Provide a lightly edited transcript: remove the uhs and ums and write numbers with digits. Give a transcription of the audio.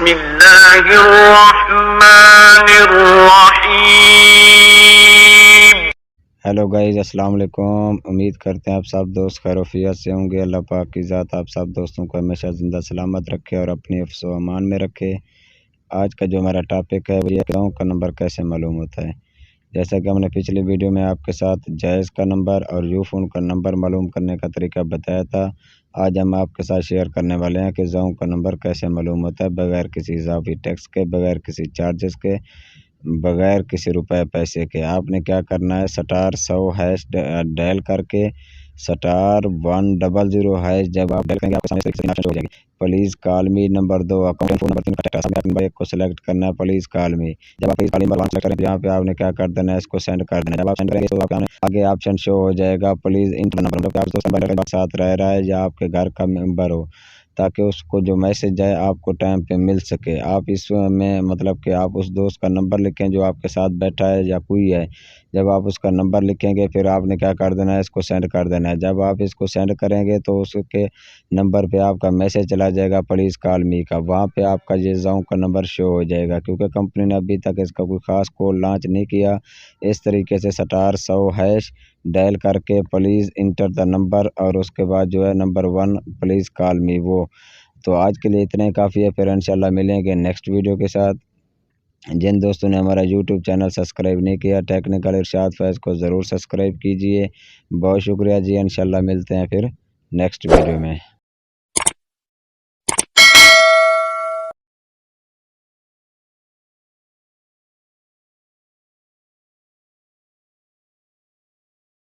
बिस्मिल्लाहिर्रहमानिर्रहीम। Hello guys, अस्सलाम वालेकुम। उम्मीद करते हैं आप सब दोस्त खैरियत से होंगे। अल्लाह पाक की ज़ात आप सब दोस्तों को हमेशा ज़िंदा सलामत रखे और अपनी हिफ्ज़ व अमान में रखे। आज का जो हमारा टॉपिक है वो ये गाँव का नंबर कैसे मालूम होता है। जैसा कि हमने पिछली वीडियो में आपके साथ जायज़ का नंबर और यूफ़ोन का नंबर मालूम करने का तरीका बताया था। आज हम आपके साथ शेयर करने वाले हैं कि गाँव का नंबर कैसे मालूम होता है बगैर किसी इज़ाफ़ी टैक्स के, बगैर किसी चार्जेस के, बगैर किसी रुपए पैसे के। आपने क्या करना है, *100# डायल करके *100# जब आप डायल करेंगे आपके सामने से हो जाएगी। Please call me, number 2 account phone number 3 का नंबर 1 को सेलेक्ट करना है, प्लीज़ कॉल मी। जब आप प्लीज़ कॉल नंबर 1 सेलेक्ट करें तो यहाँ पे आपने क्या कर देना है, इसको सेंड कर देना है। जब आप सेंड करेंगे तो आपके आगे ऑप्शन शो हो जाएगा, प्लीज़ इंटर नंबर, मतलब आप दोस्त नंबर साथ रह रहा है या आपके घर का मेंबर हो, ताकि उसको जो मैसेज है आपको टाइम पे मिल सके। आप इसमें मतलब कि आप उस दोस्त का नंबर लिखें जो आपके साथ बैठा है या कोई है। जब आप उसका नंबर लिखेंगे फिर आपने क्या कर देना है, इसको सेंड कर देना है। जब आप इसको सेंड करेंगे तो उसके नंबर पे आपका मैसेज चला जाएगा प्लीज़ कॉल मी का। वहाँ पे आपका ये ज़ोंक का नंबर शो हो जाएगा, क्योंकि कंपनी ने अभी तक इसका कोई ख़ास कोड लॉन्च नहीं किया। इस तरीके से *100# डायल करके प्लीज़ इंटर द नंबर और उसके बाद जो है नंबर 1 प्लीज़ कॉल मी वो। तो आज के लिए इतना ही काफ़ी है, फिर इंशाल्लाह मिलेंगे नेक्स्ट वीडियो के साथ। जिन दोस्तों ने हमारा यूट्यूब चैनल सब्सक्राइब नहीं किया, टेक्निकल इरशाद फैज़ को ज़रूर सब्सक्राइब कीजिए। बहुत शुक्रिया जी, इंशाल्लाह मिलते हैं फिर नेक्स्ट वीडियो में।